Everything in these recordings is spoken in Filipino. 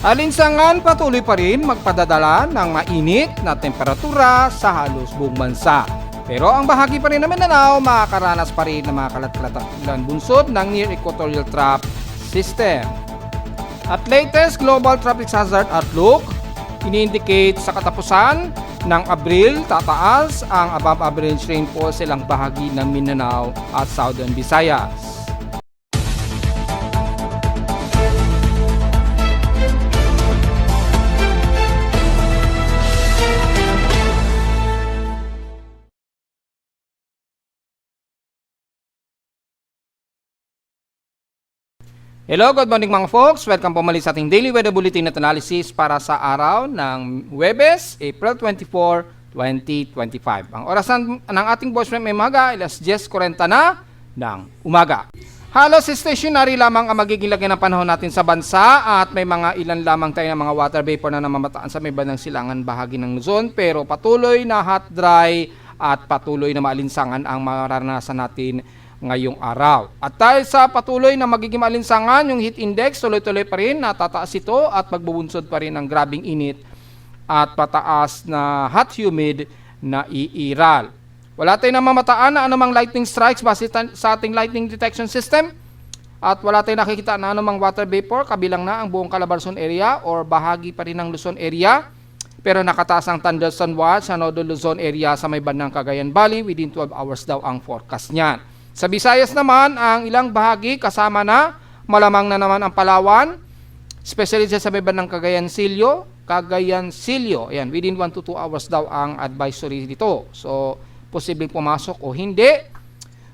Alinsangan patuloy pa rin magpadadala ng mainit na temperatura sa halos buong bansa. Pero ang bahagi pa rin ng Mindanao, makakaranas pa rin ng mga kalat-kalatan bunsod ng Near Equatorial Trough System. At latest Global Traffic Hazard Outlook, ini-indicate sa katapusan ng Abril, tataas ang above average rainfall sa ilang bahagi ng Mindanao at Southern Visayas. Hello, good morning mga folks. Welcome po muli sa ating Daily Weather Bulletin at Analysis para sa araw ng Huwebes, April 24, 2025. Ang orasan ng ating voice may umaga, alas 10:40 na ng umaga. Halos stationary lamang ang magiging lagay ng panahon natin sa bansa at may mga ilan lamang tayo ng mga water vapor na namamataan sa may bandang silangan bahagi ng Luzon, pero patuloy na hot, dry at patuloy na maalinsangan ang mararanasan natin ngayong araw. At dahil sa patuloy na magiging maalinsangan, yung heat index tuloy-tuloy pa rin, natataas ito at magbubunsod pa rin ng grabing init at pataas na hot humid na iiral. Wala tayong namamataan na anumang lightning strikes base sa ating lightning detection system at wala tayong nakikita na anumang water vapor, kabilang na ang buong Calabarzon area or bahagi pa rin ng Luzon area. Pero nakataas ang thunderstorm watch sa Northern Luzon area sa may bandang Cagayan Valley. Within 12 hours daw ang forecast niyan. Sa Visayas naman, ang ilang bahagi kasama na, malamang na naman ang Palawan, especially sa may bandang Cagayan Silio. Ayan, within 1 to 2 hours daw ang advisory dito. So, posibleng pumasok o hindi.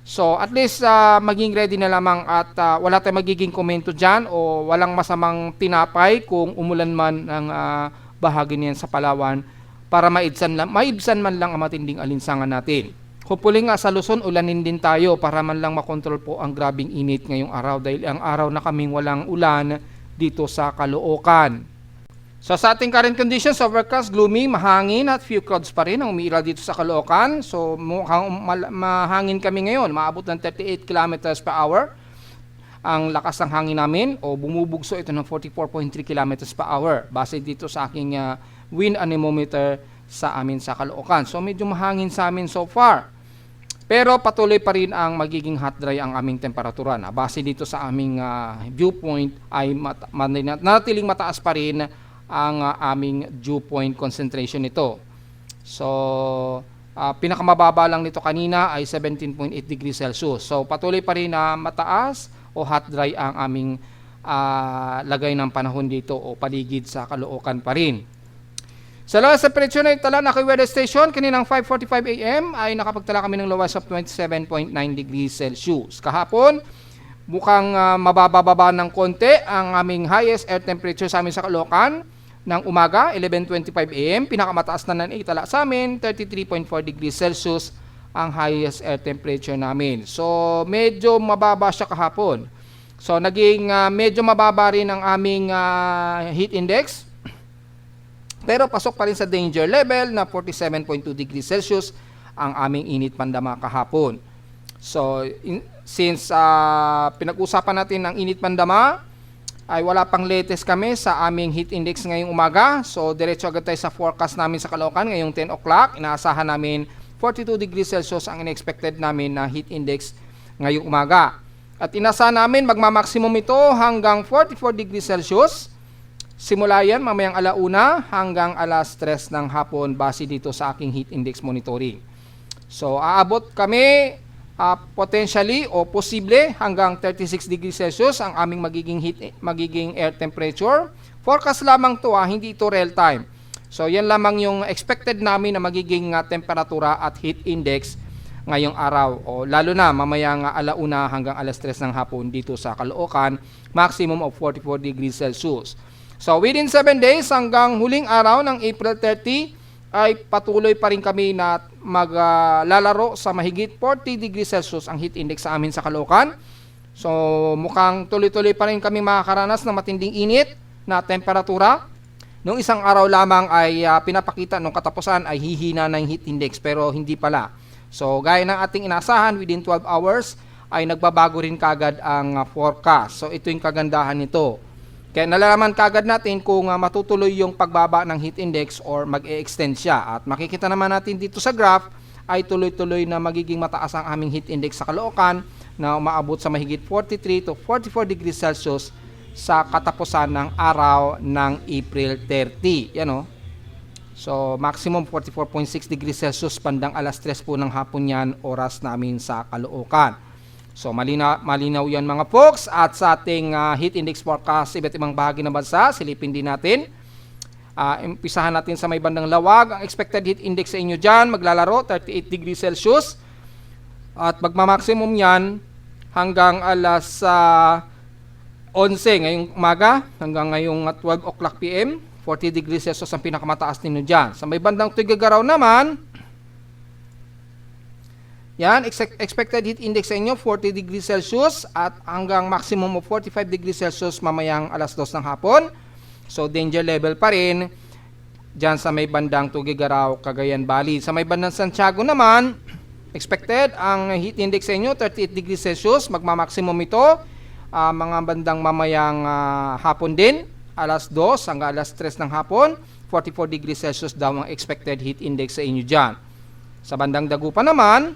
So, at least maging ready na lamang at wala tayong magiging komento dyan o walang masamang tinapay kung umulan man ng bahagi niyan sa Palawan para maibsan man lang ang matinding alinsangan natin. Hopefully nga sa Luzon, ulanin din tayo para man lang makontrol po ang grabing init ngayong araw dahil ang araw na kaming walang ulan dito sa Caloocan. So sa ating current conditions, overcast, gloomy, mahangin at few clouds pa rin ang umiiral dito sa Caloocan. So mukhang mahangin kami ngayon, maabot ng 38 km per hour ang lakas ng hangin namin o bumubugso ito ng 44.3 km per hour base dito sa aking wind anemometer sa amin sa Caloocan. So medyo mahangin sa amin so far. Pero patuloy pa rin ang magiging hot dry ang aming temperatura na base dito sa aming viewpoint ay natiling mataas pa rin ang aming dew point concentration nito. So pinakamababa lang nito kanina ay 17.8 degrees Celsius. So patuloy pa rin na mataas o hot dry ang aming lagay ng panahon dito o paligid sa Caloocan pa rin. Sa lowest temperature na itala na kay weather station, kaninang 5:45 AM ay nakapagtala kami ng lowest of 27.9 degrees Celsius. Kahapon, mukhang mabababa ng konti ang aming highest air temperature sa amin sa Caloocan ng umaga, 11:25 AM. Pinakamataas na itala sa amin, 33.4 degrees Celsius ang highest air temperature namin. So, medyo mababa siya kahapon. So, naging medyo mababa rin ang aming heat index. Pero pasok pa rin sa danger level na 47.2 degrees Celsius ang aming init pandama kahapon. So, since pinag-usapan natin ang init pandama, ay wala pang latest kami sa aming heat index ngayong umaga. So, diretso agad tayo sa forecast namin sa Caloocan ngayong 10 o'clock. Inaasahan namin 42 degrees Celsius ang in-expected namin na heat index ngayong umaga. At inaasahan namin magma-maximum ito hanggang 44 degrees Celsius. Simula yan mamayang alauna hanggang alas 3 ng hapon base dito sa aking heat index monitoring. So aabot kami potentially o posible hanggang 36 degrees Celsius ang aming magiging air temperature. Forecast lamang to, hindi ito real time. So yan lamang yung expected namin na magiging temperatura at heat index ngayong araw o lalo na mamayang alauna hanggang alas 3 ng hapon dito sa Caloocan, maximum of 44 degrees Celsius. So within 7 days hanggang huling araw ng April 30 ay patuloy pa rin kami na maglalaro sa mahigit 40 degrees Celsius ang heat index sa amin sa Caloocan. So mukhang tuloy-tuloy pa rin kami makakaranas ng matinding init na temperatura. Nung isang araw lamang ay pinapakita nung katapusan ay hihina na yung heat index pero hindi pala. So gaya ng ating inasahan, within 12 hours ay nagbabago rin kagad ang forecast. So ito yung kagandahan nito. Kaya nalalaman kagad natin kung matutuloy yung pagbaba ng heat index or mag-e-extend siya. At makikita naman natin dito sa graph ay tuloy-tuloy na magiging mataas ang aming heat index sa Caloocan na umaabot sa mahigit 43 to 44 degrees Celsius sa katapusan ng araw ng April 30. Yan o. So, maximum 44.6 degrees Celsius bandang alas 3 po ng hapon yan, oras namin sa Caloocan. So, malinaw yan mga folks. At sa ating heat index forecast iba't ibang bahagi ng bansa, silipin din natin. Umpisahan natin sa may bandang Lawag. Ang expected heat index sa inyo dyan, maglalaro 38 degrees Celsius. At magmamaximum yan hanggang alas 11 ngayong umaga, hanggang ngayong 12 o'clock PM. 40 degrees Celsius ang pinakamataas ninyo dyan. Sa may bandang Tuguegarao naman, yan, expected heat index sa inyo, 40 degrees Celsius at hanggang maximum of 45 degrees Celsius mamayang alas 2 ng hapon. So, danger level pa rin dyan sa may bandang Tuguegarao, Cagayan Valley. Sa may bandang Santiago naman, expected ang heat index sa inyo, 38 degrees Celsius. Magmamaximum ito, mga bandang mamayang hapon din, alas 2 hanggang alas 3 ng hapon. 44 degrees Celsius daw ang expected heat index sa inyo dyan. Sa bandang Dagupan naman,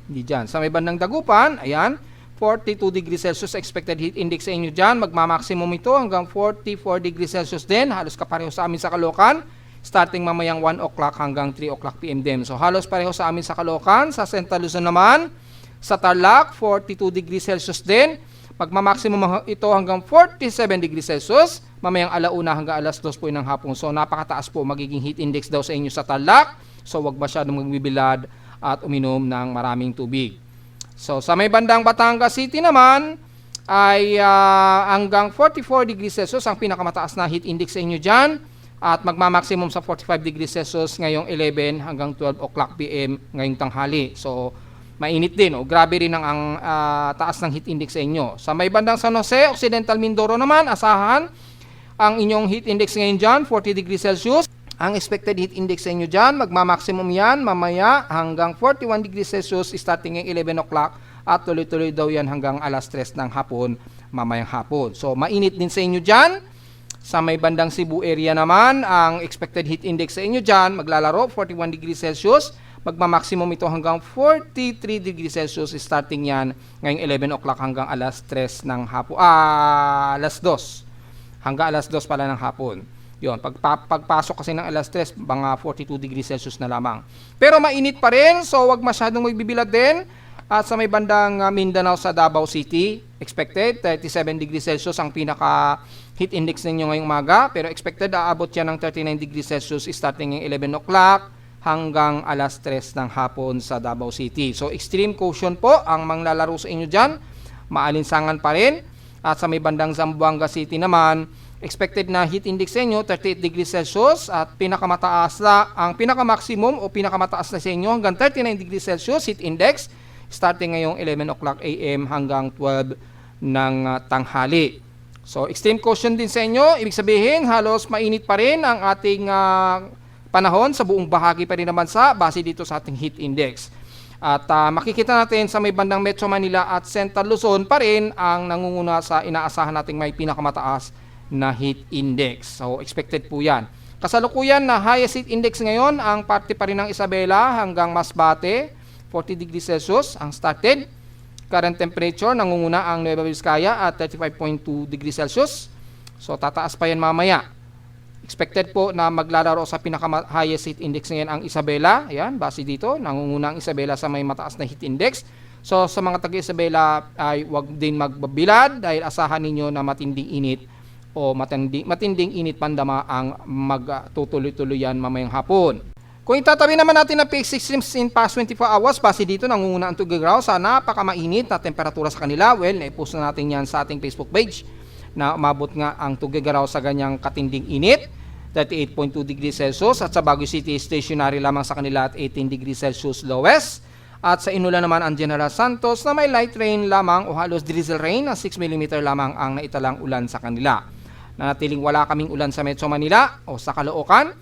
hindi dyan. Sa may bandang Dagupan, ayan, 42 degrees Celsius expected heat index sa inyo dyan. Magmamaximum ito hanggang 44 degrees Celsius din. Halos kapareho sa amin sa Caloocan. Starting mamayang 1 o'clock hanggang 3 o'clock PM din. So halos pareho sa amin sa Caloocan. Sa Central Luzon naman, sa Tarlac, 42 degrees Celsius din. Magmamaximum ito hanggang 47 degrees Celsius. Mamayang alauna hanggang alas 2 po ng hapon. So napakataas po magiging heat index daw sa inyo sa Tarlac. So wag masyadong magbibilad at uminom ng maraming tubig. So sa may bandang Batangas City naman ay hanggang 44 degrees Celsius ang pinakamataas na heat index sa inyo dyan at magmamaximum sa 45 degrees Celsius ngayong 11 hanggang 12 o'clock PM ngayong tanghali. So mainit din, grabe rin ang taas ng heat index sa inyo. Sa may bandang San Jose, Occidental Mindoro naman, asahan ang inyong heat index ngayon dyan, 40 degrees Celsius. Ang expected heat index sa inyo dyan, magmamaximum yan mamaya hanggang 41 degrees Celsius starting ng 11 o'clock at tuloy-tuloy daw yan hanggang alas 3 ng hapon, mamayang hapon. So, mainit din sa inyo dyan. Sa may bandang Cebu area naman, ang expected heat index sa inyo dyan, maglalaro 41 degrees Celsius. Magmamaximum ito hanggang 43 degrees Celsius starting yan ngayong 11 o'clock hanggang alas 3 ng hapon. Alas 2. Hanggang alas 2 pala ng hapon. Yun, pagpasok kasi ng alas 3, mga 42 degrees Celsius na lamang. Pero mainit pa rin, so wag masyadong magbibilad din. At sa may bandang Mindanao sa Davao City, expected 37 degrees Celsius ang pinaka heat index ninyo ngayong umaga. Pero expected aabot yan ng 39 degrees Celsius starting ng 11 o'clock hanggang alas 3 ng hapon sa Davao City. So extreme caution po ang manglalaro sa inyo dyan. Maalinsangan pa rin. At sa may bandang Zamboanga City naman, expected na heat index sa inyo, 38 degrees Celsius at pinakamataas na, ang pinakamaximum o pinakamataas na sa inyo hanggang 39 degrees Celsius heat index starting ngayong 11 o'clock AM hanggang 12 ng tanghali. So, extreme caution din sa inyo, ibig sabihin halos mainit pa rin ang ating panahon sa buong bahagi pa rin ng bansa base dito sa ating heat index. At makikita natin sa may bandang Metro Manila at Central Luzon pa rin ang nangunguna sa inaasahan nating may pinakamataas na heat index. So, expected po yan. Kasalukuyan na highest heat index ngayon, ang parte pa rin ng Isabela hanggang Masbate, 40 degrees Celsius ang started. Current temperature, nangunguna ang Nueva Vizcaya at 35.2 degrees Celsius. So, tataas pa yan mamaya. Expected po na maglalaro sa pinaka-highest heat index ngayon ang Isabela. Ayan, base dito, nangunguna ang Isabela sa may mataas na heat index. So, sa mga taga-Isabela ay wag din magbabilad dahil asahan ninyo na matinding init o matinding init pandama ang magtutuloy-tuloy yan mamayang hapon. Kung itatabi naman natin ang peak systems in past 24 hours, base dito nangunguna ang Tuguegarao sa napakamainit na temperatura sa kanila. Well, naipost na natin yan sa ating Facebook page na umabot nga ang Tuguegarao sa ganyang katinding init, 38.2 degrees Celsius, at sa Baguio City stationary lamang sa kanila at 18 degrees Celsius lowest. At sa Inula naman ang General Santos na may light rain lamang o halos drizzle rain na 6 mm lamang ang naitalang ulan sa kanila. Nanatiling wala kaming ulan sa Metro Manila o sa Caloocan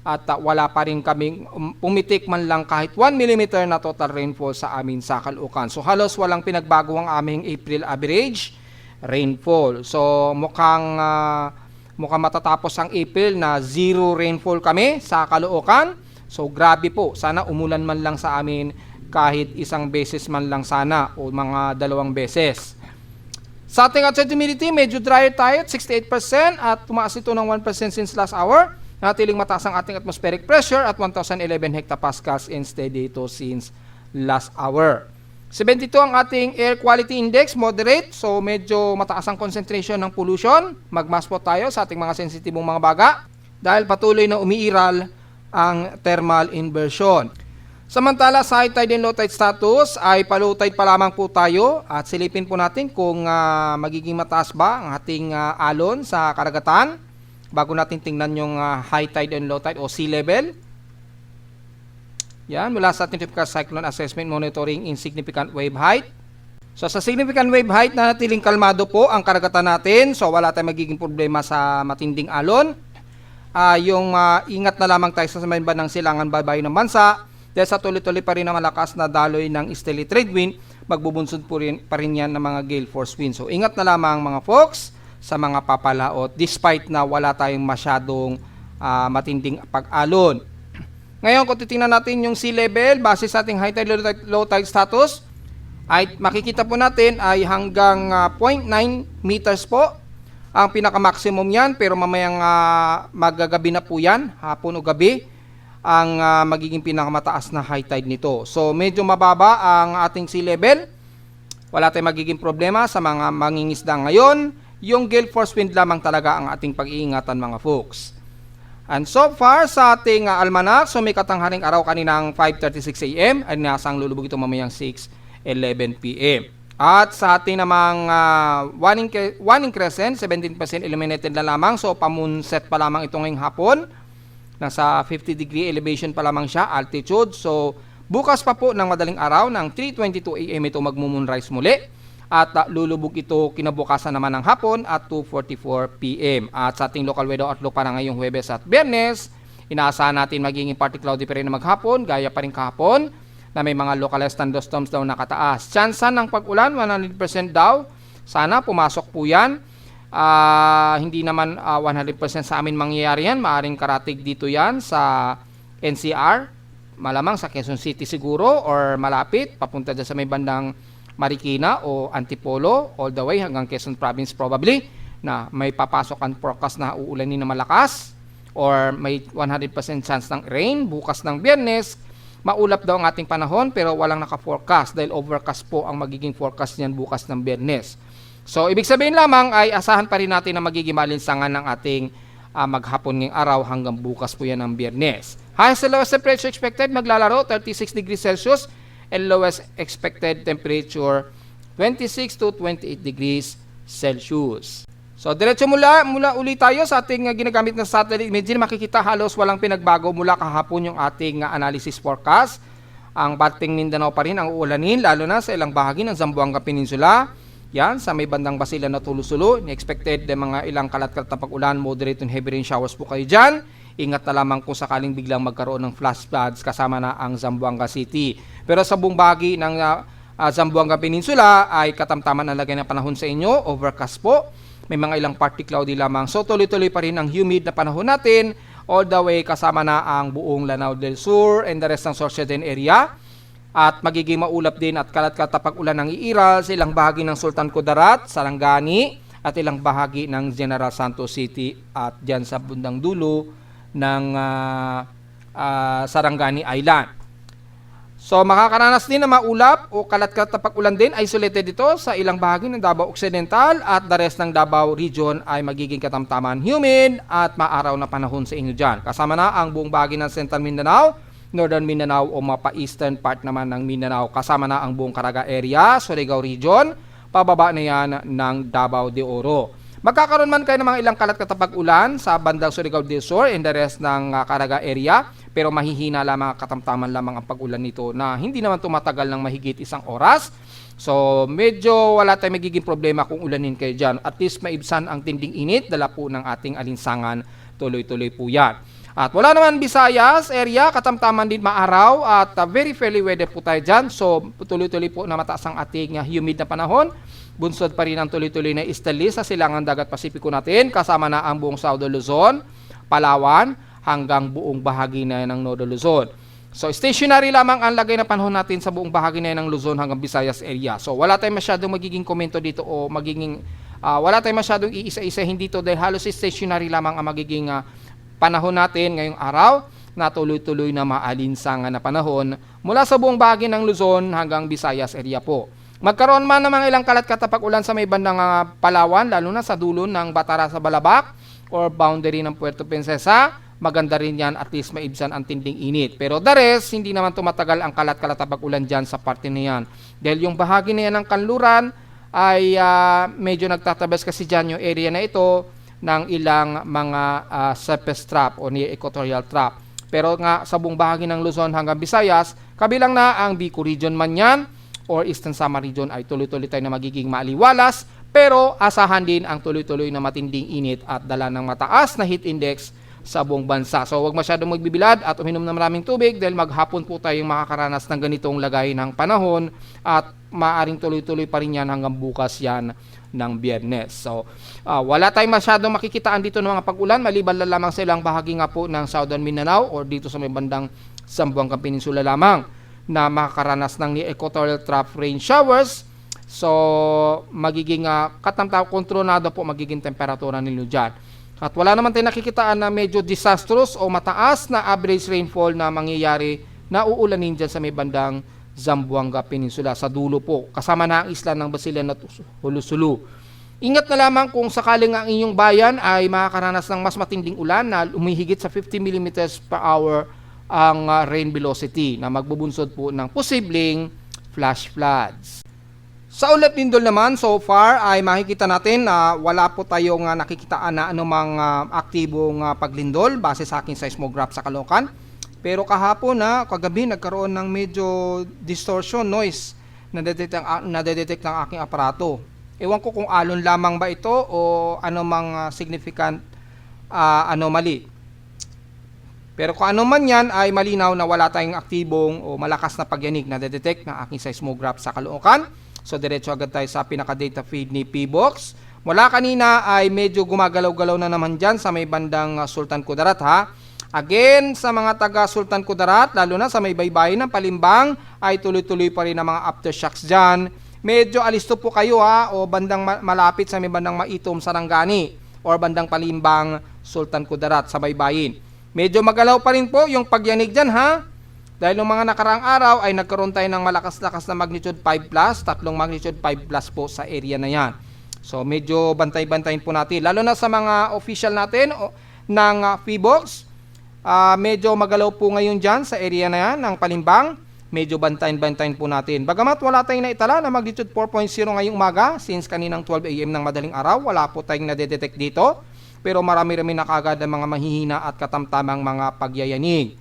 at wala pa rin kaming pumitik man lang kahit 1 mm na total rainfall sa amin sa Caloocan. So halos walang pinagbago ang aming April average rainfall. So mukhang matatapos ang April na 0 rainfall kami sa Caloocan. So grabe po, sana umulan man lang sa amin kahit isang beses man lang sana o mga 2 beses. Sa ating outside humidity, medyo drier tayo at 68% at tumaas ito ng 1% since last hour. Natiling mataas ang ating atmospheric pressure at 1,011 hectopascals and steady ito since last hour. 72 ang ating air quality index, moderate. So medyo mataas ang concentration ng pollution. Magmask po tayo sa ating mga sensitibong mga baga dahil patuloy na umiiral ang thermal inversion. Samantala sa high tide and low tide status ay pa-low tide pa lamang po tayo at silipin po natin kung magiging mataas ba ang ating alon sa karagatan bago natin tingnan yung high tide and low tide o sea level. Yan, mula sa ating typical cyclone assessment monitoring in significant wave height. So sa significant wave height na natiling kalmado po ang karagatan natin. So wala tayong magiging problema sa matinding alon. Ingat na lamang tayo sa may bandang silangan baybay ng bansa. Dahil sa tuloy-tuloy pa rin ang malakas na daloy ng easterly trade wind, magbubunsod pa rin yan ng mga gale force wind. So ingat na lamang mga folks sa mga papalaot despite na wala tayong masyadong matinding pag-alon. Ngayon, kung titingnan natin yung sea level, base sa ating high tide, low tide status, ay makikita po natin ay hanggang 0.9 meters po ang pinaka-maximum yan. Pero mamayang magagabi na po yan, hapon o gabi, ang magiging pinakamataas na high tide nito. So, medyo mababa ang ating sea level. Wala tayong magiging problema sa mga mangingisda ngayon. Yung gale force wind lamang talaga ang ating pag-iingatan mga folks. And so far sa ating almanac, so may katanghaling araw kaninang 5:36 AM ay nasang lulubog ito mamayang 6:11 PM. At sa ating namang waning crescent, 17% illuminated na lamang. So pamunset pa lamang ito ngayong hapon. Nasa 50 degree elevation pa lamang siya, altitude. So bukas pa po ng madaling araw ng 3:22 AM ito magmo-moonrise muli. At lulubog ito kinabukasan naman ng hapon at 2:44 PM. At sa ating local weather outlook para ngayong Huwebes at Biyernes, inaasahan natin magiging partly cloudy pa rin na maghapon, gaya pa rin kahapon, na may mga localized thunderstorms daw nakataas. Tsansa ng pag-ulan, 100% daw. Sana pumasok po yan. Hindi naman 100% sa amin mangyayari yan. Maaring karatig dito yan sa NCR. Malamang sa Quezon City siguro or malapit, papunta dyan sa may bandang Marikina o Antipolo all the way hanggang Quezon Province probably na may papasok ang forecast na uulanin na malakas or may 100% chance ng rain bukas ng Biyernes. Maulap daw ang ating panahon pero walang naka-forecast dahil overcast po ang magiging forecast niyan bukas ng Biyernes. So ibig sabihin lamang ay asahan pa rin natin na magiging malinsangan ng ating maghapon ngayong araw hanggang bukas po yan ng Biyernes. Highest and lowest temperature expected maglalaro 36 degrees Celsius and lowest expected temperature 26 to 28 degrees Celsius. So diretso mula ulit tayo sa ating ginagamit na satellite imaging. Makikita halos walang pinagbago mula kahapon yung ating analysis forecast. Ang Bating Mindanao pa rin ang uulanin lalo na sa ilang bahagi ng Zamboanga Peninsula. Yan sa may bandang Basilan na Tulusulo. Expected mga ilang kalat-kalat na pag-ulan, moderate and heavy rain showers po kayo dyan. Ingat na lamang kung sakaling biglang magkaroon ng flash floods kasama na ang Zamboanga City. Pero sa buong bahagi ng Zamboanga Peninsula ay katamtaman na lagay ng panahon sa inyo. Overcast po. May mga ilang partly cloudy lamang. So tuloy-tuloy pa rin ang humid na panahon natin. All the way kasama na ang buong Lanao del Sur and the rest ng Sorsogon area. At magiging maulap din at kalat-kalat pag-ulan ng iiral sa ilang bahagi ng Sultan Kudarat, Sarangani at ilang bahagi ng General Santos City at dyan sa bundang dulo ng Sarangani Island. So makakaranas din na maulap o kalat-kalat na pag-ulan din, isolated dito sa ilang bahagi ng Davao Occidental at the rest ng Davao region ay magiging katamtaman humid at maaraw na panahon sa inyo dyan. Kasama na ang buong bahagi ng Central Mindanao, Northern Mindanao o mapa-eastern part naman ng Mindanao. Kasama na ang buong Caraga area, Surigao region, pababa na yan ng Davao de Oro. Magkakaroon man kayo ng mga ilang kalat-kalat na pag-ulan sa bandang Surigao del Sur and the rest ng Caraga area, pero mahihina lamang, katamtaman lamang ang pag-ulan nito na hindi naman tumatagal ng mahigit isang oras. So medyo wala tayong magiging problema kung ulanin kayo dyan. At least maibsan ang tinding init, dala po ng ating alinsangan, tuloy-tuloy po yan. At wala naman Visayas area, katamtaman din maaraw at very fairly weather po tayo dyan. So tuloy-tuloy po na mataas ang ating humid na panahon. bunsod pa rin ang tuloy-tuloy na istali sa silangan dagat Pasipiko natin, kasama na ang buong South Luzon, Palawan, hanggang buong bahagi na ng North Luzon. So stationary lamang ang lagay na panahon natin sa buong bahagi na ng Luzon hanggang Visayas area. So wala tayong masyadong magiging komento dito o magiging wala tayong masyadong iisa-isahin dito dahil halos stationary lamang ang magiging panahon natin ngayong araw na tuloy-tuloy na maalinsangan na panahon mula sa buong bahagi ng Luzon hanggang Visayas area po. Magkaroon man ng mga ilang kalat-katapag ulan sa may bandang Palawan, lalo na sa dulo ng Batara sa Balabac or boundary ng Puerto Princesa, maganda rin yan, at least maibsan ang tinding init. Pero the rest, hindi naman tumatagal ang kalat-kalatapag ulan dyan sa parte na yan. Dahil yung bahagi na yan ng kanluran ay medyo nagtatabas kasi dyan yung area na ito ng ilang mga surface trap o near equatorial trap. Pero nga sa buong bahagi ng Luzon hanggang Visayas, kabilang na ang Bicol region man yan or Eastern Samar region ay tuloy-tuloy tayo na magiging maaliwalas, pero asahan din ang tuloy-tuloy na matinding init at dala ng mataas na heat index sa buong bansa. So huwag masyadong magbibilad at uminom ng maraming tubig dahil maghapon po tayong makakaranas ng ganitong lagay ng panahon at maaring tuloy-tuloy pa rin yan hanggang bukas yan ng Biyernes. So wala tayong masyadong makikitaan dito ng mga pag-ulan maliban na lamang sa ilang bahagi nga po ng Southern Mindanao or dito sa may bandang Zamboanga Peninsula lamang na makakaranas ng equatorial trough rain showers. So magiging kontrolado po magiging temperatura ninyo dyan. At wala naman tayong nakikitaan na medyo disastrous o mataas na average rainfall na mangyayari na uulanin dyan sa may bandang Zamboanga Peninsula sa dulo po. Kasama na ang isla ng Basilan at Hulusulu. Ingat na lamang kung sakaling ang inyong bayan ay makakaranas ng mas matinding ulan na umihigit sa 50 mm per hour ang rain velocity na magbubunsod po ng posibleng flash floods. Sa Ulap Lindol naman, so far ay makikita natin na wala po tayong nakikitaan na anumang aktibong paglindol base sa aking seismograph sa Caloocan. Pero kahapon kagabi nagkaroon ng medyo distortion noise na nadedetect ng aking aparato. Ewan ko kung alon lamang ba ito o anumang significant anomaly. Pero kung ano man yan ay malinaw na wala tayong aktibong o malakas na pagyanig na detect ng aking seismograph sa Caloocan. So diretso agad tayo sa pinaka-data feed ni PBox. Mula kanina ay medyo gumagalaw-galaw na naman dyan sa may bandang Sultan Kudarat ha. Again, sa mga taga Sultan Kudarat, lalo na sa may baybayin ng Palimbang, ay tuloy-tuloy pa rin ang mga aftershocks dyan. Medyo alisto po kayo o bandang malapit sa may bandang Maitom, Sarangani or bandang Palimbang, Sultan Kudarat sa baybayin. Medyo magalaw pa rin po yung pagyanig dyan ha. Dahil noong mga nakaraang araw ay nagkaroon tayo ng malakas-lakas na magnitude 5+, tatlong magnitude 5+ po sa area na yan. So medyo bantay-bantayin po natin. Lalo na sa mga official natin ng PBox, medyo magalaw po ngayon dyan sa area na yan ng Palimbang. Medyo bantayin-bantayin po natin. Bagamat wala tayong naitala na magnitude 4.0 ngayong umaga, since kaninang 12 AM ng madaling araw, wala po tayong nadedetect dito. Pero marami-rami na kagad ang mga mahihina at katamtamang mga pagyayanig.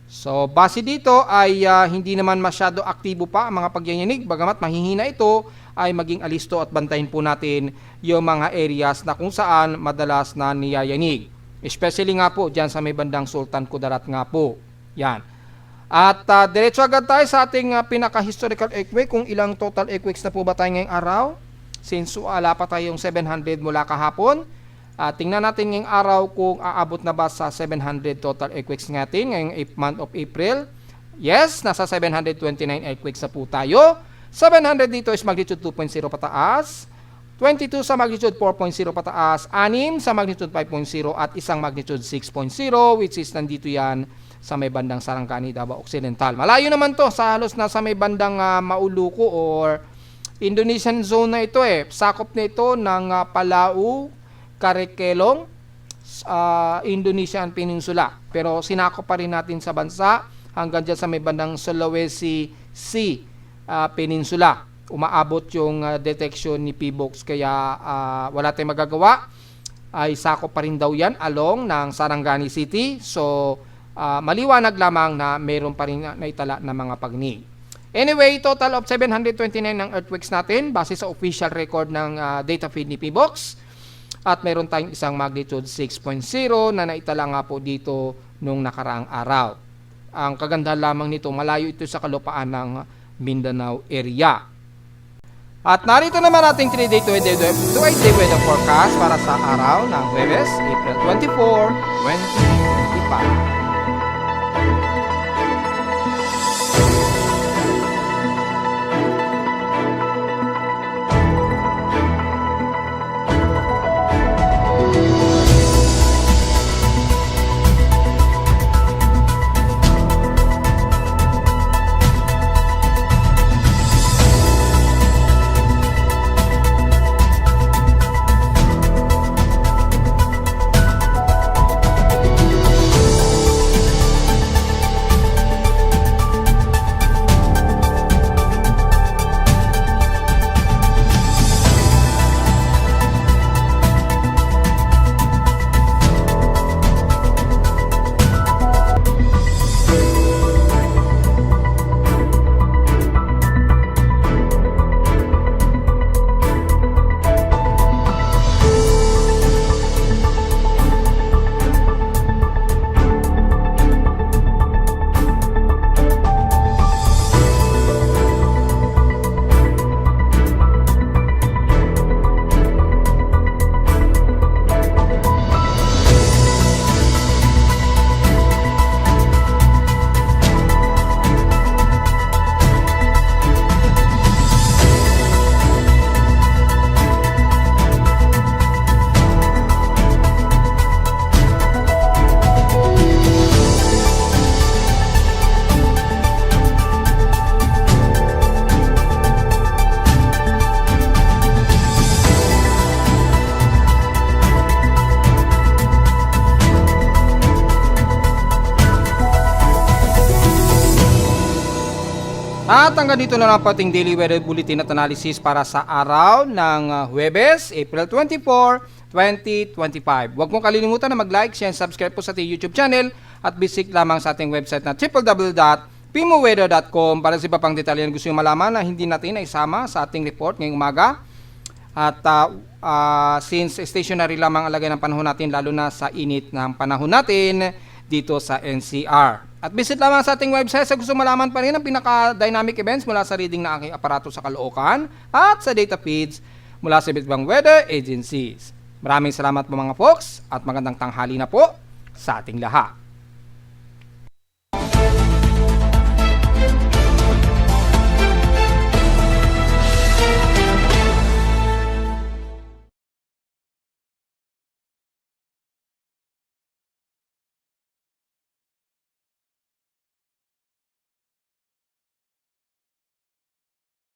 So base dito ay hindi naman masyado aktibo pa ang mga pagyayanig, bagamat mahihina ito ay maging alisto at bantayin po natin yung mga areas na kung saan madalas na niyayanig. Especially nga po dyan sa may bandang Sultan Kudarat nga po. Yan. At diretso agad tayo sa ating pinaka-historical earthquake, kung ilang total earthquakes na po ba tayo ngayong araw. Since wala pa tayong 700 mula kahapon. Tingnan natin ngayong araw kung aabot na ba sa 700 total earthquakes natin ngayong month of April. Yes, nasa 729 earthquakes na po tayo. 700 dito is magnitude 2.0 pataas, 22 sa magnitude 4.0 pataas, 6 sa magnitude 5.0 at isang magnitude 6.0 which is nandito yan sa may bandang Sarangani, Davao Occidental. Malayo naman to, sa halos nasa may bandang Mauluku or Indonesian zone na ito Sakop na ito ng Palau, Karekelong, Indonesian Peninsula. Pero sinako pa rin natin sa bansa hanggang dyan sa may bandang Sulawesi Sea Peninsula. Umaabot yung detection ni PBox kaya wala tayong magagawa. Ay sakop pa rin daw yan along ng Sarangani City. So maliwanag lamang na mayroon pa rin naitala na mga pagnig. Anyway, total of 729 ng earthquakes natin base sa official record ng data feed ni PBox. At meron tayong isang magnitude 6.0 na naitala nga po dito nung nakaraang araw. Ang kagandahan lamang nito, malayo ito sa kalupaan ng Mindanao area. At narito naman ating 3-day to 8-day weather forecast para sa araw ng Huwebes, April 24, 2025. At hanggang dito na lang po ating daily weather bulletin at analysis para sa araw ng Huwebes, April 24, 2025. Huwag mong kalilimutan na mag-like, share, and subscribe po sa ating YouTube channel at visit lamang sa ating website na www.pimoweather.com para sa iba pang detalye na gusto nyo malaman na hindi natin na isama sa ating report ngayong umaga. At since stationary lamang ang lagay ng panahon natin, lalo na sa init ng panahon natin dito sa NCR. At visit lamang sa ating website sa gusto malaman pa rin ang pinaka-dynamic events mula sa reading ng aking aparato sa Caloocan at sa data feeds mula sa iba't ibang weather agencies. Maraming salamat po mga folks at magandang tanghali na po sa ating lahat.